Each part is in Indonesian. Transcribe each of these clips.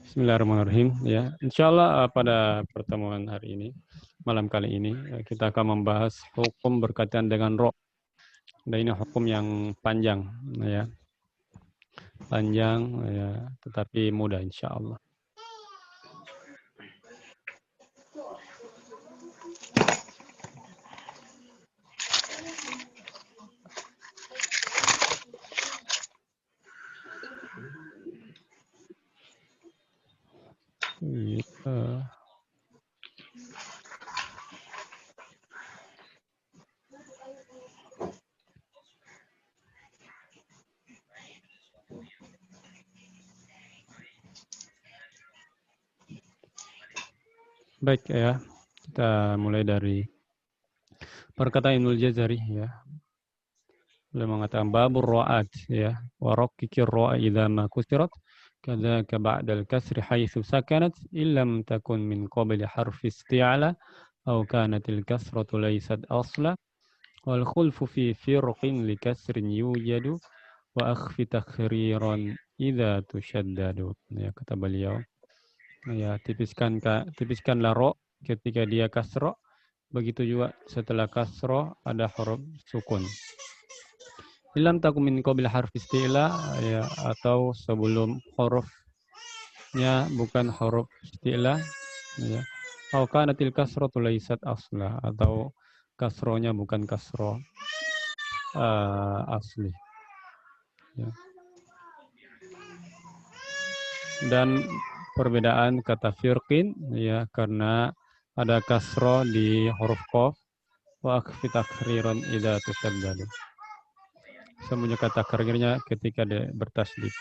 Bismillahirrahmanirrahim. Ya, insyaallah pada pertemuan hari ini, malam kali ini kita akan membahas hukum berkaitan dengan roh. Dan ini hukum yang panjang, ya, panjang, ya, tetapi mudah insyaallah. Ya. Baik ya, kita mulai dari perkataan Ibnul Jazari ya. Beliau mengatakan babur ra'at ya, wa rakkikir ra'a idza ma kusirat kadzaka ba'dal kasri haitsu sakanat illam takun min qabli harfi isti'ala aw kanatil kasratu laysat asla wal khulfu fi firqin li kasrin yujadu wa akhfi takhriran idza tushaddadu. Ya, kata beliau. Ya, tipiskanlah ro ketika dia kasro, begitu juga setelah kasro ada huruf sukun. Ilam takum min qabil harf isti'la ya, atau sebelum hurufnya bukan huruf isti'la ya. Atau kanatil kasratu laysat asla, atau kasronya bukan kasro asli ya. Dan perbedaan kata firqin ya, karena ada kasro di huruf qaf wa akhfi takhriran idza tusaddadu. Semuanya kata takrirnya ketika bertasydid.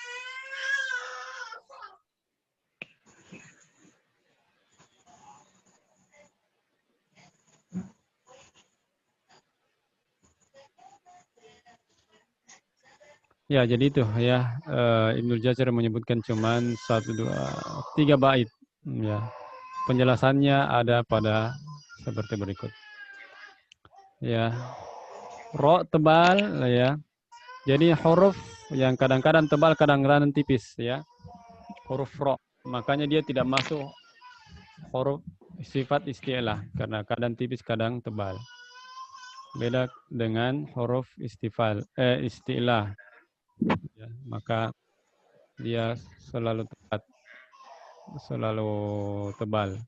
Ya, jadi itu ya, Ibnul Jazari menyebutkan cuman 1, 2, 3 bait. Ya. Penjelasannya ada pada seperti berikut. Ya. Ro tebal ya. Jadi huruf yang kadang-kadang tebal, kadang-kadang tipis ya. Huruf ro. Makanya dia tidak masuk huruf sifat isti'lah karena kadang tipis, kadang tebal. Beda dengan huruf isti'lah. Ya, maka dia selalu tepat, selalu tebal.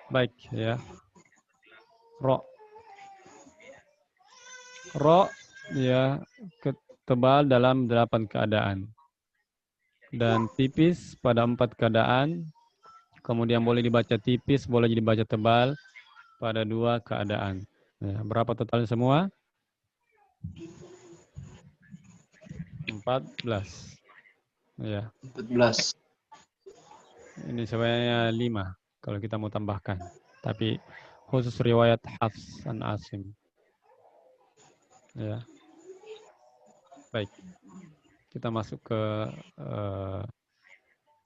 Baik ya. Ro ya, tebal dalam 8 keadaan dan tipis pada 4 keadaan. Kemudian boleh dibaca tipis, boleh dibaca tebal pada 2 keadaan. Ya, berapa total semua? 14. Ya. 14. Ini sebenarnya 5 kalau kita mau tambahkan. Tapi khusus riwayat Hafs an Asim. Ya. Baik. Kita masuk ke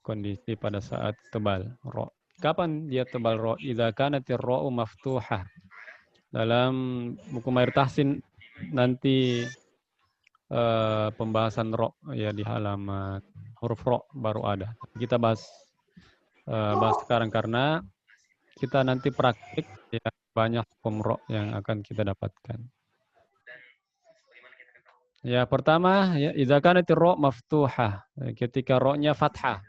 kondisi pada saat tebal ro. Kapan dia tebal ro? Idza kanatir ra'u maftuhah. Dalam buku Mair Tahsin nanti pembahasan ro ya di halaman huruf ro baru ada. Kita bahas sekarang karena kita nanti praktik ya, banyak hukum ro yang akan kita dapatkan. Ya, pertama ya idza kanatir ra maftuhah, ketika ro-nya fathah.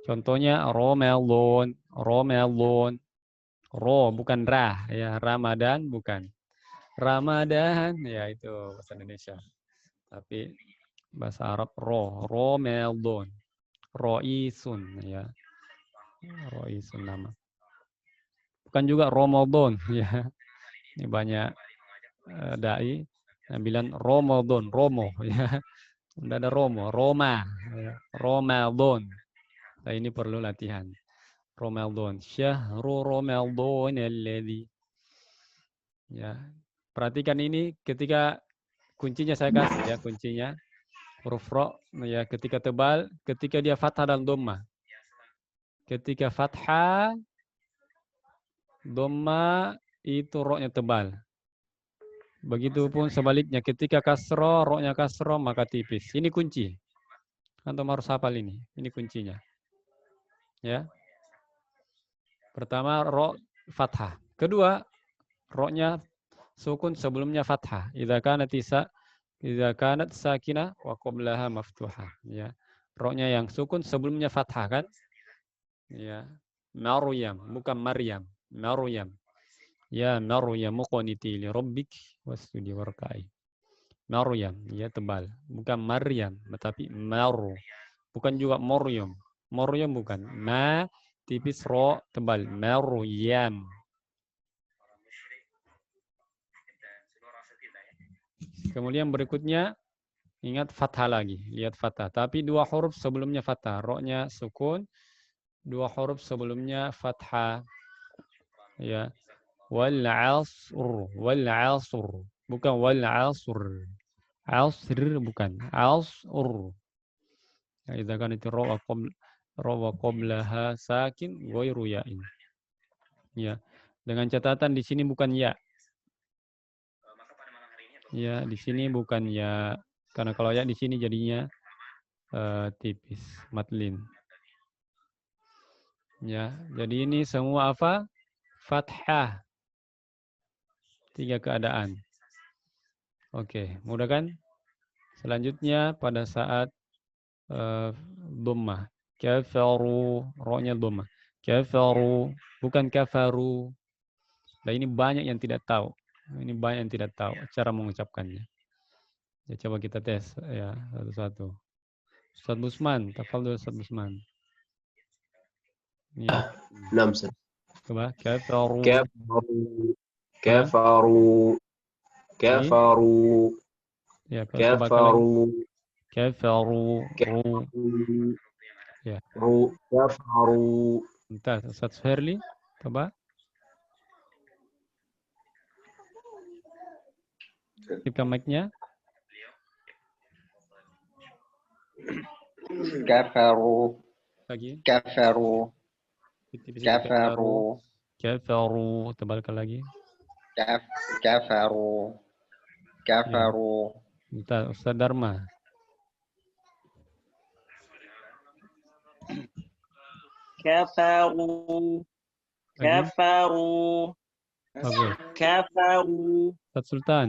Contohnya romelon, ro bukan ra ya, Ramadan bukan. Ramadan ya itu bahasa Indonesia. Tapi bahasa Arab romelon, roisun ya. Roisun nama. Bukan juga Ramadan ya. Ini banyak dai yang bilang Ramadan, Romo ya. Tidak ada Romo, Roma, ya. Ramadan. Nah, ini perlu latihan. Ramadan, syahru Ramadan alladzi. Ya. Perhatikan ini ketika kuncinya saya kasih ya, kuncinya huruf ro ya, ketika tebal, ketika dia fathah dan dhammah. Ketika fathah dhammah itu ro-nya tebal. Begitupun sebaliknya ketika kasro, ro-nya kasro maka tipis. Ini kunci. Antum harus hafal ini. Ini kuncinya. Ya. Pertama, ro fathah. Kedua, ro-nya sukun sebelumnya fathah. Idza kanat sakinah wa qablaha maftuhah. Ya. Ro-nya yang sukun sebelumnya fathah kan? Ya. Maryam, bukan Maryam. Maryam. Ya Maryam muqaniti li rabbik wasjudi warka'i. Maryam, ya tebal. Bukan Maryam, tetapi Maru. Bukan juga Maryam. Maryam bukan. Ma tipis ro tebal. Maryam. Kemudian berikutnya ingat fathah lagi. Lihat fathah. Tapi dua huruf sebelumnya fathah. Ro-nya sukun. Dua huruf sebelumnya fathah. Ya. Wal asr. Wal asr. Bukan wal asr. Asr bukan. Asr. Ya, idza kanat ra wa qablaha sakin ghairu ya'in. Ya. Dengan catatan di sini bukan ya. Ya, di sini bukan ya. Karena kalau ya di sini jadinya tipis, matlin. Ya, jadi ini semua apa? Fathah. 3 keadaan. Oke, mudah kan? Selanjutnya pada saat dhammah. Kafaru, ro-nya dhammah. Kafaru, bukan kafaru. Nah, ini banyak yang tidak tahu. Ini banyak yang tidak tahu cara mengucapkannya. Ya, coba kita tes ya satu-satu. Ustaz Busman, tafadhol Ustaz Busman. Ya. نعم. Coba kafaru. كفروا كفروا كفروا Ya, tebalkan lagi. كفروا Kafaru, ru. Ya. كفروا. Bentar, Ustaz Herli, coba. Aktifkan mic-nya. كفروا Lagi. كفروا كفروا Kafaru, tebalkan lagi. كفروا كفروا Bentar, Ustaz Dharma. كفروا Lagi. كفروا Bagus. كفروا Ustaz Sultan.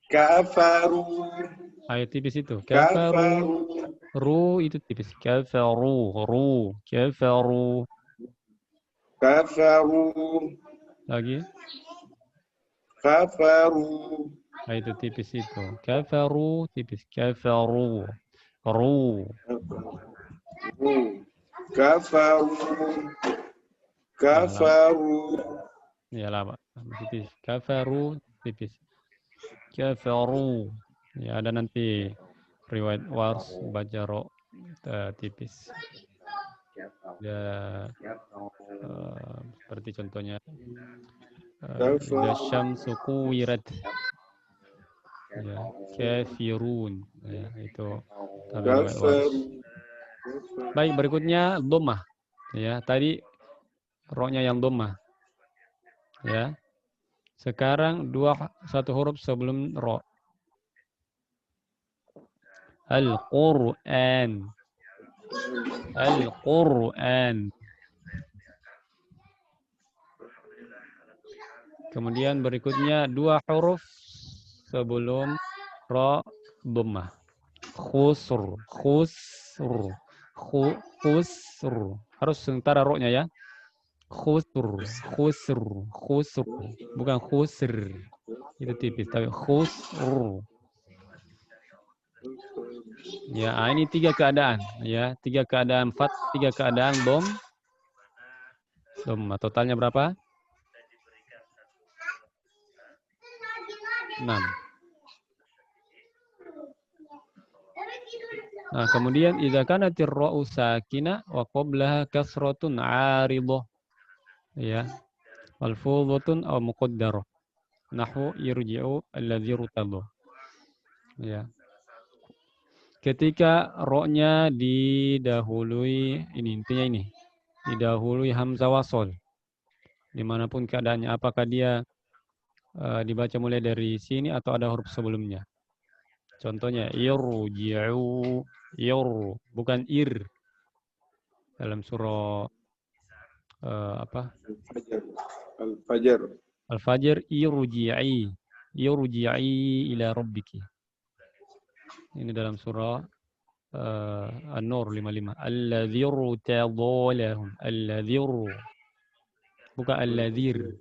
كفروا Ayo tipis itu. Kafaru. Ru itu tipis. Kafaru. Ru. Kafaru. كفروا Lagi. كفروا Nah, itu tipis itu. Kafaru tipis. Kafaru. Ru. كفروا كفروا Ya lama. Tipis. Kafaru tipis. Kafaru. Ya ada nanti riwayat wars baca ro tipis. Ya seperti contohnya idza syamsu kuwirat. Ya, kafirun. Ya, itu tapi riwayat wars. Baik, berikutnya dhammah. Ya, tadi ro-nya yang dhammah. Ya. Sekarang satu huruf sebelum ro. Al-Qur'an. Al-Qur'an. Kemudian berikutnya dua huruf sebelum ro dhammah. Khusr. Khusr. Khusr. Harus sementara ro-nya ya. Khusr. Khusr. Khusr. Bukan khusr. Itu tipis. Tapi khusr. Ya, ini 3 keadaan. Ya, 3 keadaan 3 keadaan dhammah. Totalnya berapa? 6. Nah, kemudian idza kanatir ra'u sakina wa qablaha kasratun 'aridah. Ya. Malfudhatun aw muqaddarah. Nahwu irji'u alladzi rutadha. Ya. Ketika ro-nya didahului intinya ini. Didahului hamzah wasol. Dimanapun keadaannya, apakah dia dibaca mulai dari sini atau ada huruf sebelumnya. Contohnya irji'u, bukan ir. Dalam surah apa? Al-Fajr. Al-Fajr. Al-Fajr, irji'i ila rabbiki. Ini dalam surah An-Nur 55. Alladzir tadalahum. Alladzir. Bukan alladzir.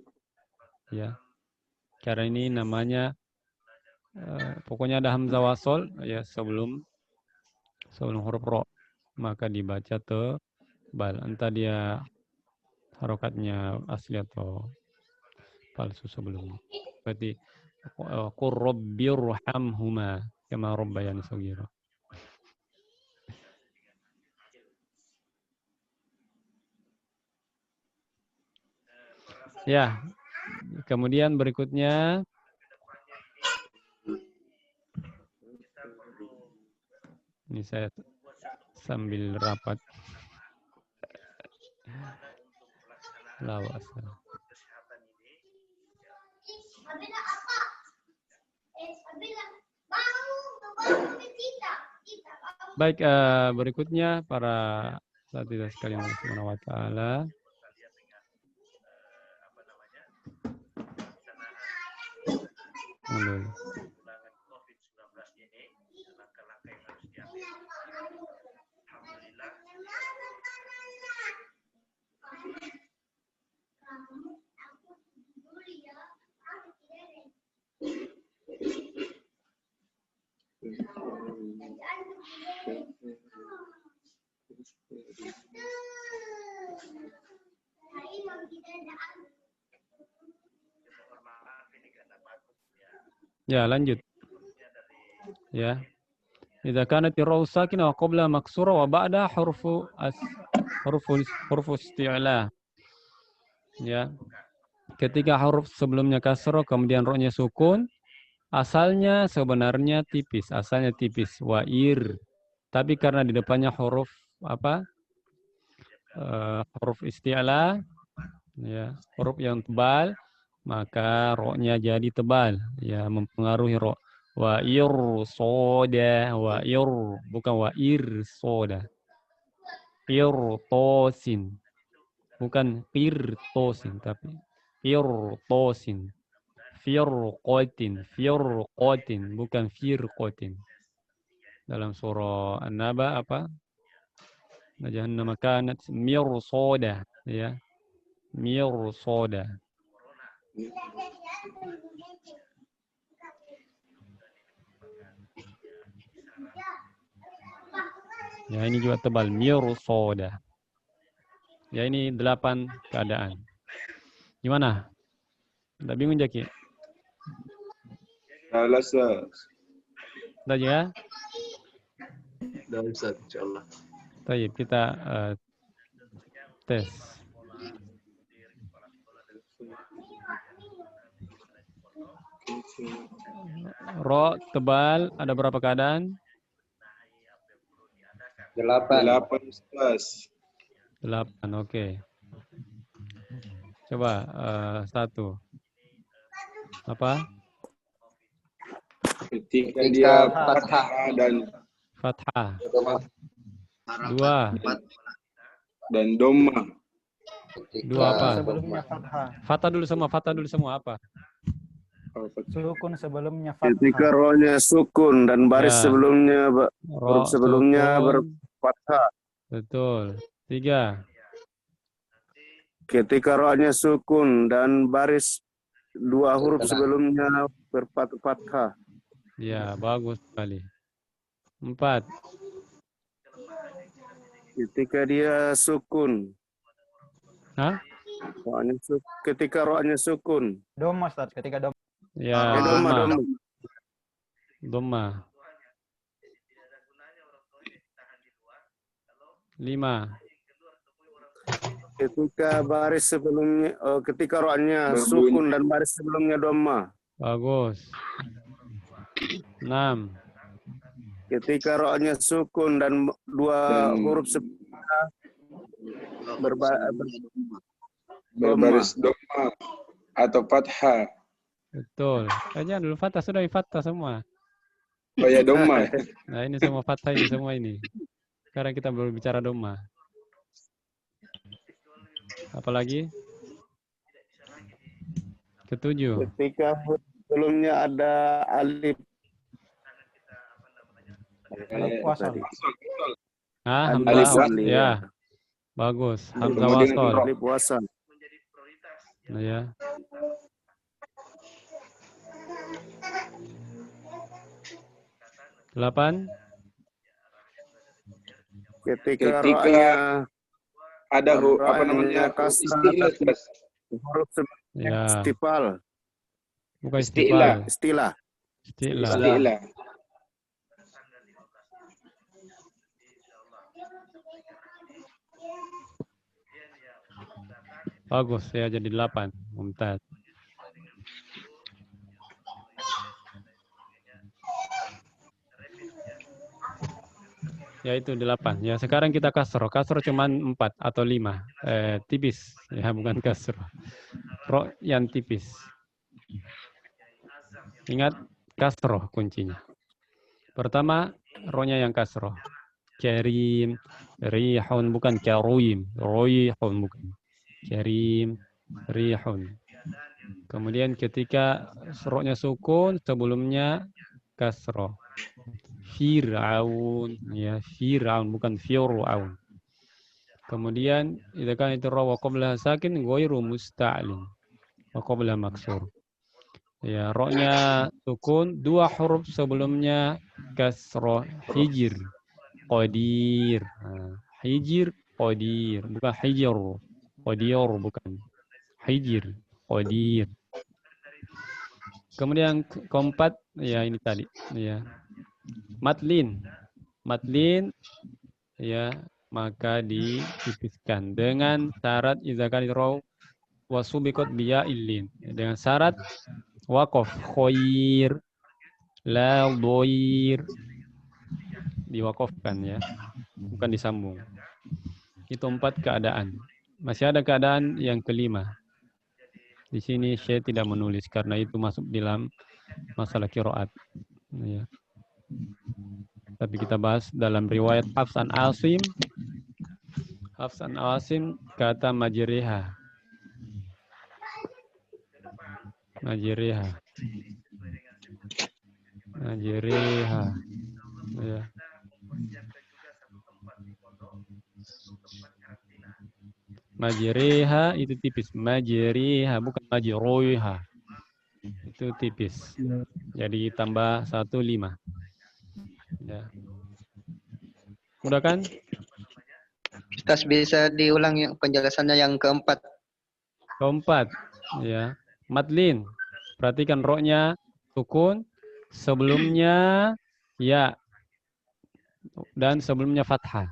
Ya. Karena ini namanya pokoknya ada hamzah wasol ya sebelum huruf ro, maka dibaca tebal. Entah dia harokatnya asli atau palsu sebelumnya. Berarti qur rabbirhamhuma kama rabbayani shaghira. Ya. Kemudian berikutnya ini saya sambil rapat. Lawas. Baik, berikutnya para hadirin sekalian Allah Subhanahu wa taala. Ya, lanjut. Ya. Idza kanat ar-ra'u sakinah wa qabla maksura wa ba'da hurfu isti'la. Ya. Ketika huruf sebelumnya kasrah kemudian ra-nya sukun, asalnya sebenarnya tipis, wa'ir. Tapi karena di depannya huruf apa? Huruf isti'la, ya, huruf yang tebal, maka ro-nya jadi tebal, ya, mempengaruhi ro. Wa'ir soda, bukan wa'ir soda. Qirtosin, bukan qirtosin, tapi qirtosin. Firqatin, bukan firqatin. Dalam surah An-Naba apa? Jahannam kanat mirsoda, ya. Mirsoda. Ya, ini juga tebal, mirsoda. Ya, ini 8 keadaan. Gimana? Tidak bingung, Jaki? Al-Asas. Sudah ya? Sudah Ustaz, insyaallah. Baik, kita tes. Ro tebal ada berapa keadaan? 8. 8 Ustaz. 8, oke. Coba 1. Apa? Ketika dia fathah. fathah dan Fathah. 2. dan dhammah. 2 apa? Sebelumnya fathah. Fathah dulu semua apa? Sukun sebelumnya fathah. Ketika rohnya sukun dan baris Ya. sebelumnya Ro sebelumnya sukun. berfathah. Betul. 3. Ketika rohnya sukun dan baris 2 huruf sebelumnya berfathah. Ya, bagus sekali. 4. Ketika dia sukun. Hah? Ketika rohnya sukun. Doma, Ustaz, ketika doma. Ya, Dhamma. Dhamma. 5. Ketika baris sebelumnya, ketika rohnya sukun dan baris sebelumnya dhamma. Bagus. 6. Ketika rohnya sukun dan 2 huruf sebelumnya berbaris dhammah atau fathah. Betul. Kayaknya dulu fathah, sudah fathah semua. Oh ya, doma. Nah, ini semua fathah ini semua ini. Sekarang kita berbicara doma. Apalagi? Ketujuh. Ketika huruf sebelumnya ada alif. Alif wasal. Ah, Alif hamzah. wasal, Ya. ya. Bagus. Hamzah Kemudian wasal. Alif wasal. Nah, ya. Delapan. Ketika Ketika ro'nya ada apa ro'nya namanya? kasrah, Istilah, Ustaz. huruf sebelumnya Ya. istifal. Bukan Istilah. istifal. Istilah. Istilah. Istilah. Bagus ya, jadi 8. Mumtaz. Ya itu 8. Ya sekarang kita kasroh. Kasroh cuman 4 atau 5. Tipis. Ya bukan kasroh. Ro yang tipis. Ingat kasroh kuncinya. Pertama, rohnya yang kasroh. Karim, rihun, bukan karuim. Roihun, bukan. Karim, rihun. Kemudian ketika rohnya sukun, sebelumnya kasroh. Fir'aun, ya, Fir'aun, bukan Fir'aun. Kemudian, itu kan itu roh wa qabla sakin, ghairu musta'lin. Wa qabla maksur. Ya, rohnya sukun, 2 huruf sebelumnya kasroh, hijir, qadir. Hijir, qadir, bukan hijir. Qadir, bukan. Hijir, qadir. Kemudian keempat, ya ini tadi, ya. Matlin. Matlin, ya, maka ditipiskan dengan syarat idza kana raw wa subiqat biya illin. Dengan syarat waqaf khair la dhair, diwakafkan ya, bukan disambung. Itu 4 keadaan. Masih ada keadaan yang kelima. Di sini saya tidak menulis karena itu masuk dalam masalah qiraat. Ya. Tapi kita bahas dalam riwayat Hafs an Asim. Hafs an Asim kata majriha. Majriha. Majriha. Ya. Majriha itu tipis. Majriha bukan majruha. Itu tipis. Jadi tambah 1 5. Ya. Mudah kan? Ustaz, bisa diulang yang penjelasannya yang keempat. Keempat, ya. Matlin. Perhatikan rohnya sukun, sebelumnya ya dan sebelumnya fathah.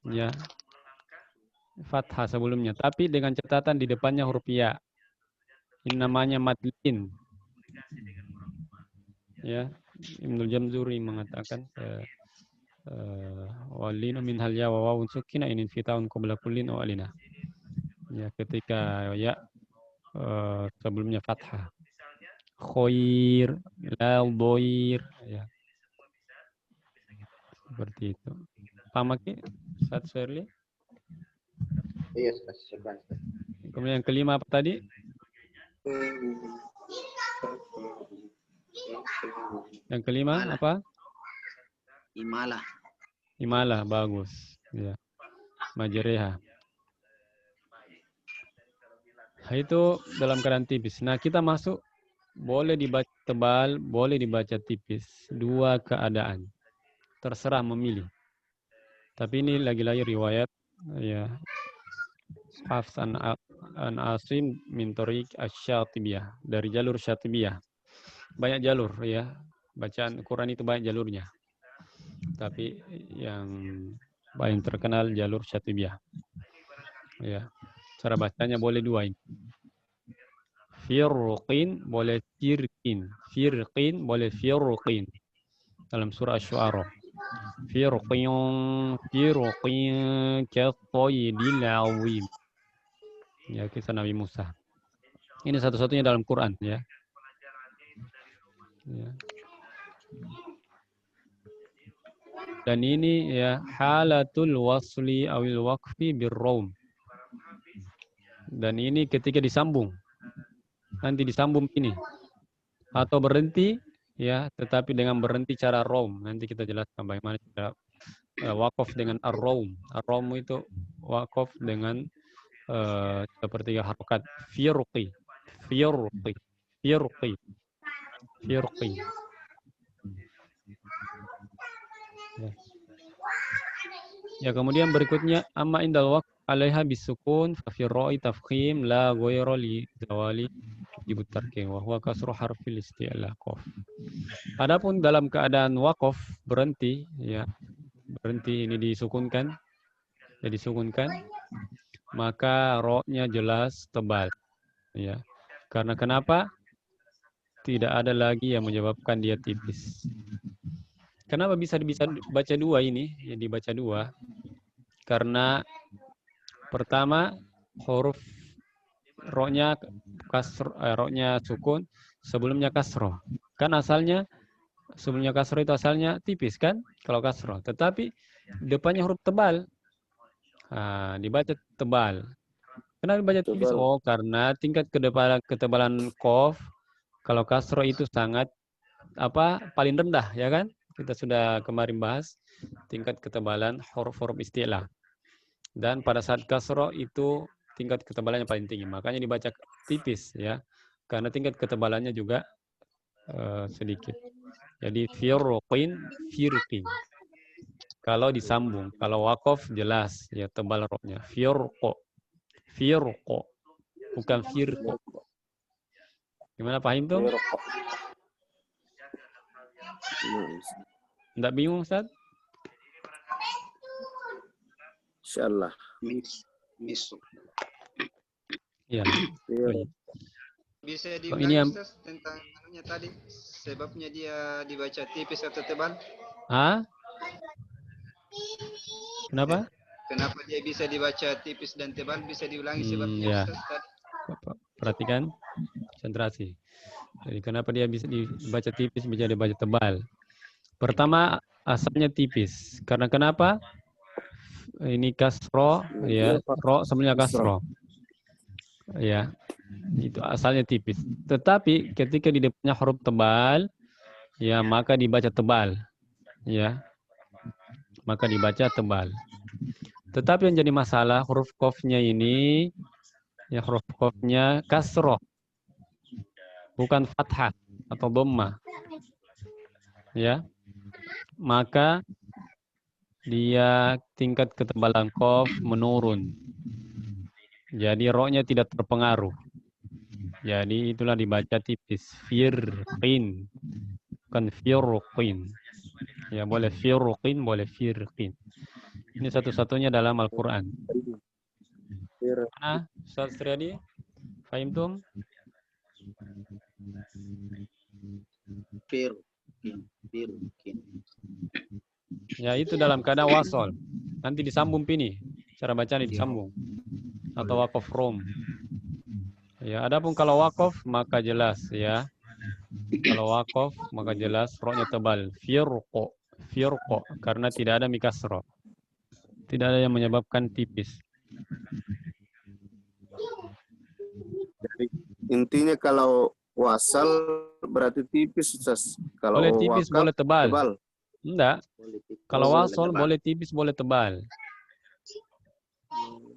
Ya. Fathah sebelumnya, tapi dengan catatan di depannya huruf ya. Ini namanya matlin. Ya. Ibnul Jamzuri mengatakan walinu min hal ya wa wawun sukina inin fitaun qabla kullin wa alina. Ya, ketika ya sebelumnya fathah. Khair, la dhair, ya. Seperti itu. Paham Ki? Ustaz Sherly? Iya, Ustaz. Kemudian yang kelima apa tadi? Yang kelima apa? Imalah. Imalah, bagus. Ya. Majreha. Nah, itu dalam keadaan tipis. Nah, kita masuk boleh dibaca tebal, boleh dibaca tipis. 2 keadaan. Terserah memilih. Tapi ini lagi-lagi riwayat ya Hafs an Asim min tariq asy-Syatibiyah, dari jalur Syatibiyah. Banyak jalur ya. Bacaan Quran itu banyak jalurnya. Tapi yang paling terkenal jalur Syatibiyah. Ya. Cara bacanya boleh 2 ini. Firqin boleh firqin. Firqin boleh firqin. Dalam surah Asy-Syu'ara. Firqin kattaydil azim. Ya, kisah Nabi Musa. Ini satu-satunya dalam Quran ya. Ya. Dan ini ya halatul wasli awil waqfi birraum. Dan ini ketika disambung. Nanti disambung ini. Atau berhenti ya, tetapi dengan berhenti cara raum. Nanti kita jelaskan bagaimana cara waqaf dengan ar-raum. Ar-raum itu waqaf dengan seperti harokat firqi. Firqi. Firqi. Firqi. Ya, kemudian berikutnya amma indal waqf alaiha bisukun fa fi ra'i tafkhim la ghayra li zawali jibut tarking wa huwa kasru harfil isti'la qaf. Adapun dalam keadaan waqaf berhenti ya, berhenti ini disukunkan. Ya, disukunkan, maka ra-nya jelas tebal ya. Karena kenapa? Tidak ada lagi yang menyebabkan dia tipis. Kenapa bisa baca dua ini? Ya, dibaca dua. Karena pertama huruf ro-nya ro-nya sukun, sebelumnya kasroh. Kan asalnya sebelumnya kasroh itu asalnya tipis kan? Kalau kasroh. Tetapi depannya huruf tebal. Nah, dibaca tebal. Kenapa dibaca tipis? Tebal. Oh, karena tingkat ketebalan qaf kalau kasroh itu sangat paling rendah ya kan? Kita sudah kemarin bahas tingkat ketebalan huruf-huruf istilah. Dan pada saat kasroh itu tingkat ketebalannya paling tinggi. Makanya dibaca tipis ya. Karena tingkat ketebalannya juga sedikit. Jadi firqin, firqin. Kalau disambung, kalau waqaf jelas ya tebal rohnya. Firqo. Firqo. Bukan firqo. Gimana paham tuh? Enggak bingung, Ustaz? Insyaallah. Misu. Ya. Iya. Bisa Oh, ini yang Ustaz, tentang anunya tadi, sebabnya dia dibaca tipis atau tebal? Kenapa? Kenapa dia bisa dibaca tipis dan tebal? Bisa diulangi sebabnya Ya. Ustaz tadi? Perhatikan, konsentrasi. Jadi kenapa dia bisa dibaca tipis, bisa dibaca tebal? Pertama, asalnya tipis. Karena kenapa? Ini kasro, ya, ro sebenarnya kasro. Ya, itu asalnya tipis. Tetapi ketika di depannya huruf tebal, ya maka dibaca tebal. Ya, maka dibaca tebal. Tetapi yang jadi masalah huruf qafnya ini, ya huruf qafnya kasro, bukan fathah atau dhammah. Ya, maka dia tingkat ketebalan qaf menurun. Jadi ro-nya tidak terpengaruh. Jadi itulah dibaca tipis. Firqin. Bukan firqin. Ya boleh firqin, boleh firqin. Ini satu-satunya dalam Al-Quran. Mana Ustaz Triadi? Fahimtum? Firqin. Ya itu dalam keadaan wasol. Nanti disambung pini. Cara bacanya disambung. Atau waqaf rom. Ya, adapun kalau waqaf maka jelas ya. Kalau waqaf maka jelas ro-nya tebal. Firqo. Firqo. Karena tidak ada mikasro. Tidak ada yang menyebabkan tipis. Jadi intinya kalau wasal berarti tipis, Ustaz. Kalau Boleh tipis, wakaf, boleh tebal. tebal. Enggak. Kalau Oh, wasol boleh tipis, boleh tebal.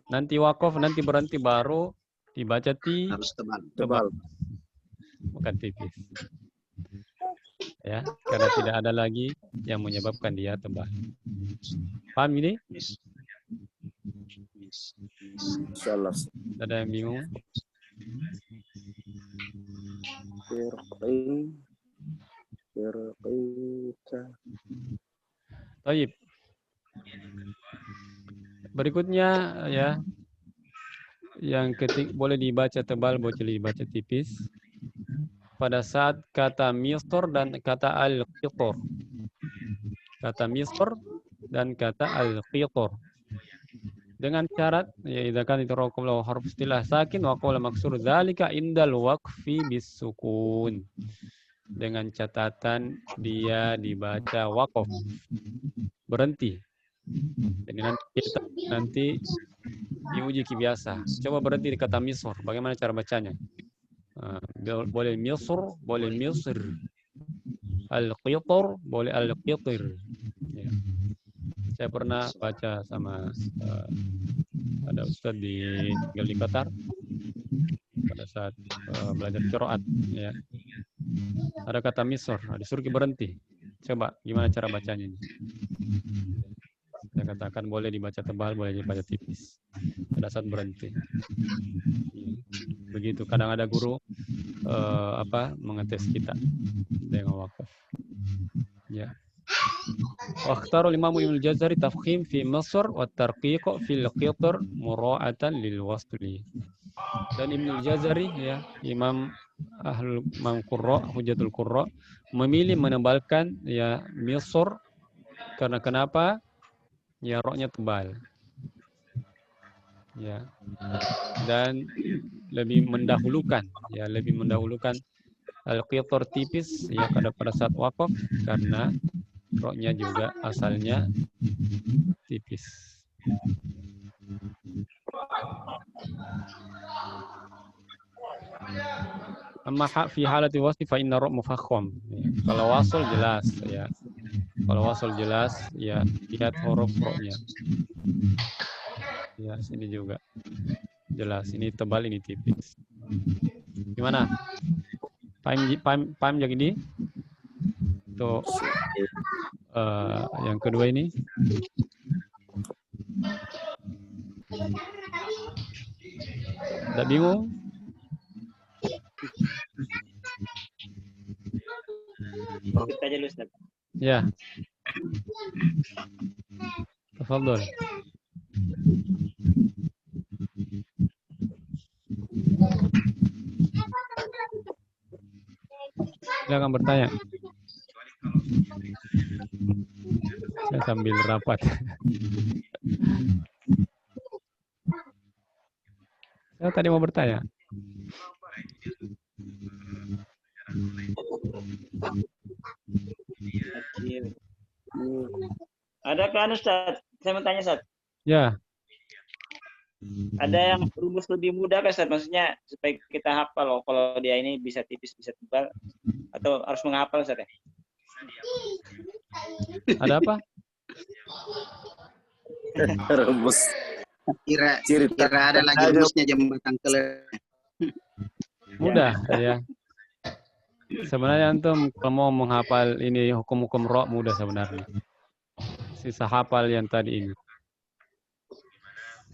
Nanti waqaf, nanti berhenti baru dibaca Harus tebal. Tebal. bukan tipis. Ya, karena tidak ada lagi yang menyebabkan dia tebal. Paham ini? Insyaallah. Ada yang bingung? Firqin. Firqita. Baik. Berikutnya ya, yang boleh dibaca tebal, boleh dibaca tipis. Pada saat kata mistor dan kata al-qitor. Kata mistor dan kata al-qitor. Dengan syarat ya idza kan itu raqam harf istilah sakin wa qawla maksur dzalika indal waqfi bisukun. dengan catatan dia dibaca waqaf, berhenti. Jadi nanti diuji biasa. Coba berhenti di kata misr. Bagaimana cara bacanya? Boleh misr, boleh misr. Al-qitar, boleh al-qitir. Ya. Saya pernah baca sama ada ustaz tinggal di Qatar pada saat belajar qiraat. Ya. Ada kata misr, disuruh berhenti. Coba gimana cara bacanya ini? Saya katakan boleh dibaca tebal, boleh dibaca tipis. Pada saat berhenti. Begitu. Kadang ada guru mengetes kita dengan waqaf. Ya. Wakhtaru Imam Ibnu Jazari tafkhim fi Misr wa tarqiq fil qitr mura'atan lil wasli. Dan Ibnu Jazari ya, Imam Qurra, Hujatul Qurra, memilih menebalkan ya Misr karena kenapa? Ya roknya tebal. Ya. Dan lebih mendahulukan al-qitr tipis ya pada saat waqaf karena roknya juga asalnya tipis. Amma fi halati wasl fa inna ra' mufakham. Kalau wasl jelas ya. Kalau wasl jelas ya lihat huruf roknya. Ya, sini juga jelas. Ini tebal, ini tipis. Gimana? Paham yang ini? Tuh yang kedua ini. Tidak bingung? Kita aja Ustaz. Ya. Tafadhol. Silakan bertanya. Saya sambil rapat. Saya tadi mau bertanya. Ada kan Ustaz? Saya mau tanya Ustaz. Ya. Ada yang rumus lebih mudah kan Ustaz? Maksudnya supaya kita hafal kalau dia ini bisa tipis bisa tebal atau harus menghafal Ustaz ya? Ada apa? Rumus. Kira ada lagi rumusnya jembatan keler. Mudah ya. Sebenarnya antum kalau mau menghafal ini hukum-hukum ra' mudah sebenarnya. Sisa hafal yang tadi ini.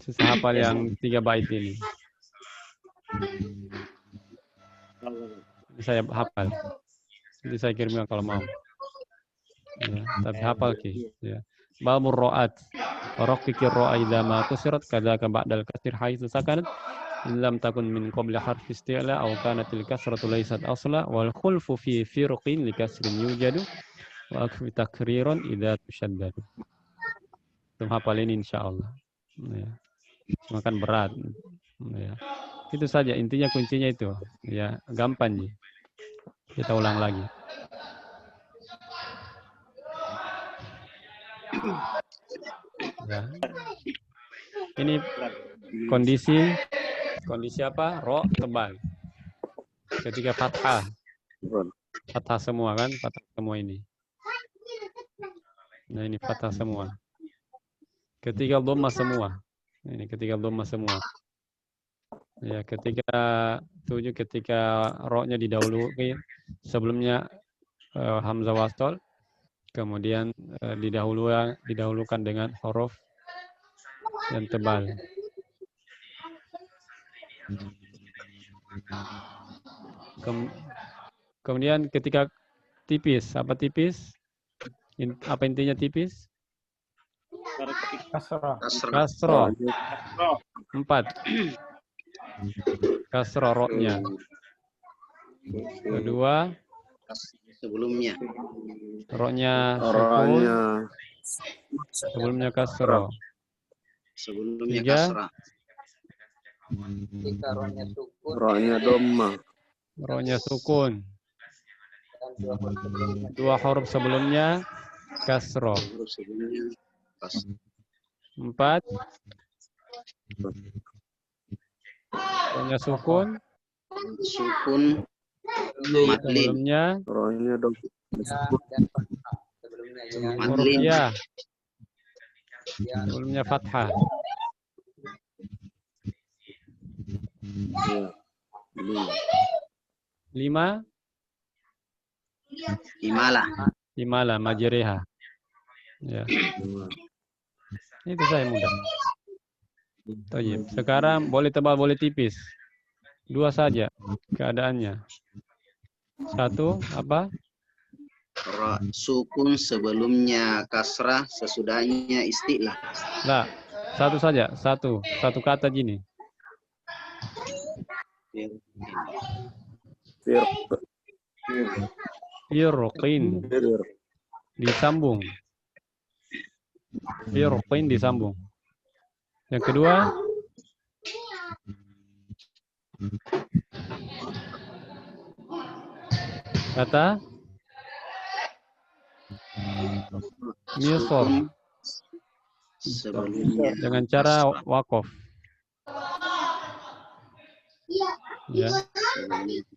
Sisa hafal yang 3 bait ini. Saya hafal. Nanti saya kirimkan kalau mau. Ya, tapi hafal ki. Ya. Babur ra'at. Raqiqir ra'a idza ma kusirat kadzaka ba'dal kasir haitsu sakanat in lam takun min qabli harfi isti'la aw kanatil kasratu laysat asla wal khulfu fi firqin li kasrin yujadu wa akfi takriran idza tushaddadu. Itu hafal ini insyaallah. Ya. Makan berat. Ya. Itu saja intinya, kuncinya itu. Ya, gampang ji. Kita ulang lagi. Ya. Ini kondisi apa? Ro tebal. Ketika fathah semua kan? Fathah semua ini. Nah ini fathah semua. Ketika dhamma semua. Ini ketika dhamma semua. Ya, ketika ro-nya didahului sebelumnya hamzah wasl, kemudian didahulukan dengan huruf yang tebal. Kemudian ketika tipis, apa tipis? Apa intinya tipis? Kasroh. 4. Kasroh ro-nya. Kedua, sebelumnya. Ro-nya sukun. Sebelumnya kasroh. Sebelumnya 3. kasrah. Ketika rohnya sukun. Rohnya dhamma. Ro-nya sukun. Dan Dua huruf sebelumnya kasroh. Huruf sebelumnya kasrah. 4. Rohnya sukun. Sukun madlin. Sebelumnya Rohnya dong. huruf Madlin. ya. Sebelumnya fathah. Ya. 5. Imalah. Imala majriha. Ya. Itu saya mudah. Tayyib. Sekarang boleh tebal, boleh tipis. 2 saja keadaannya. 1 apa? Sukun sebelumnya kasrah, sesudahnya istilah. Lah, 1 saja. Satu kata gini. Firqin. Disambung. Firqin disambung. Yang kedua, kata misor Sebelumnya dengan cara wakof. Ya,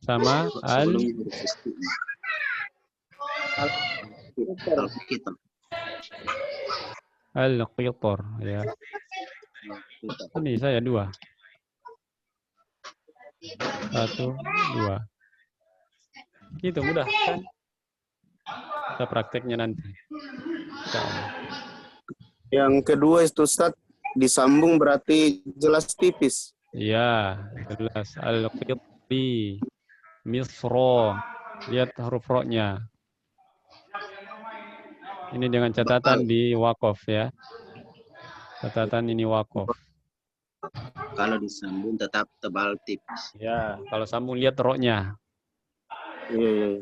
sama al sebelumnya huruf istilah. Al-Qitar. al-qitar ya. Ini saya 2. 1, 2. Gitu mudah kan? Kita prakteknya nanti. Insyaallah. Yang kedua itu Ustaz, disambung berarti jelas tipis. Iya, jelas al-qibti misro. Lihat huruf ro-nya. Ini dengan catatan di wakof ya. Catatan ini wakof. Kalau disambung tetap tebal tipis. Ya, kalau sambung lihat ro-nya. Iya.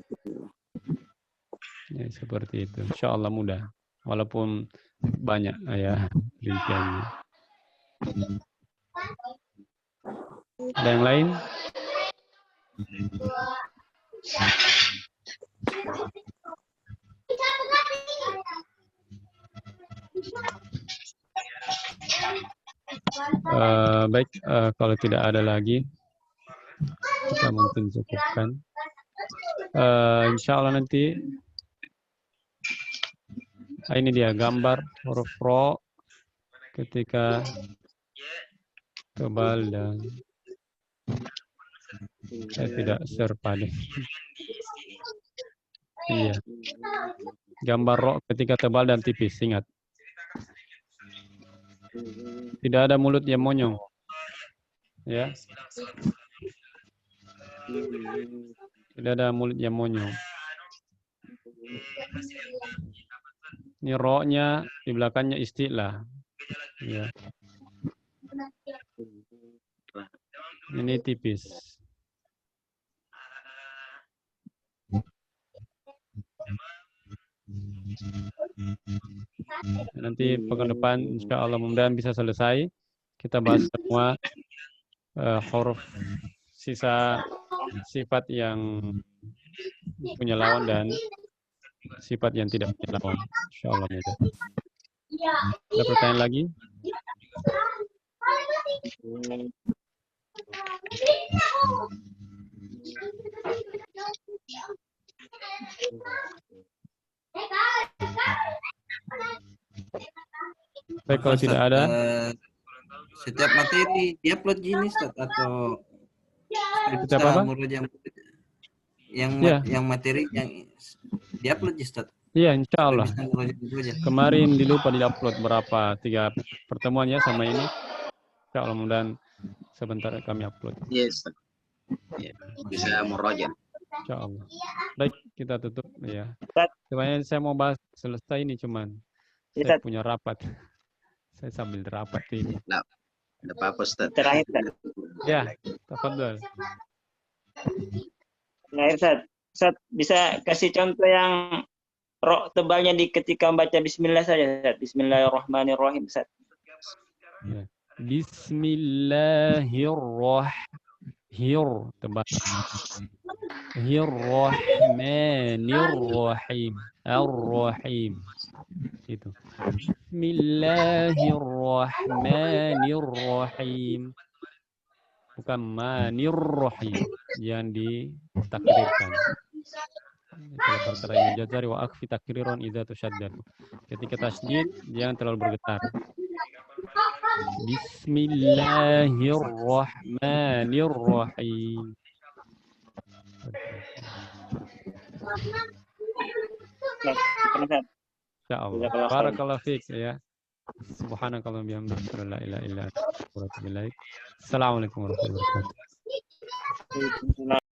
Ya, seperti itu. Insyaallah mudah. Walaupun banyak ya rinciannya. Ada yang lain? Baik, kalau tidak ada lagi, kita mungkin cukupkan. Insya Allah nanti ini dia gambar huruf ro ketika tebal dan saya tidak share pada. Iya. Gambar ro ketika tebal dan tipis, ingat. Tidak ada mulut yang monyong. Ya. Tidak ada mulut yang monyong. Ini ro-nya di belakangnya istilah. Ya. Ini tipis. Nanti pekan depan insya Allah mudah-mudahan bisa selesai. Kita bahas semua huruf sisa sifat yang punya lawan dan sifat yang tidak punya lawan. Insya Allah mudah. Ada pertanyaan lagi? Baik, kalau tidak ada, setiap materi diupload gini Ustaz atau setiap apa? Yang materi yang diupload Ustaz. Iya, insya Allah. Kemarin lupa diupload berapa 3 pertemuan ya sama ini. Insya Allah mudah-mudahan sebentar kami upload. Yes. Ya, bisa murojaah. Insya Allah. Baik, kita tutup ya. Sebenarnya saya mau bahas selesai ini cuman saya punya rapat. Saya sambil rapat ini. Nah, ada apa-apa Ustaz? Terakhir, Ustaz. Ya, tafadhol. Terakhir, Ustaz, bisa kasih contoh yang ro tebalnya di ketika membaca bismillah saja, Ustaz. Bismillahirrahmanirrahim, Ustaz. Ya. Bismillahirrahmanirrahim. Hir tebal. Rahmanir-Rahim. Ar-Rahim. Itu. Bismillahirrahmanirrahim. Bukan manir-rahim. Yang ditakdirkan. Kalau perkara Ibnu Jazari wa akfi takriron idza tushaddad. Ketika tasydid jangan terlalu bergetar. Bismillahirrahmanirrahim. Insyaallah. Barakallahu fiik ya. Subhanakallahumma wa bihamdika la ilaha illa anta astaghfiruka wa atubu ilaik. Assalamualaikum warahmatullahi wabarakatuh.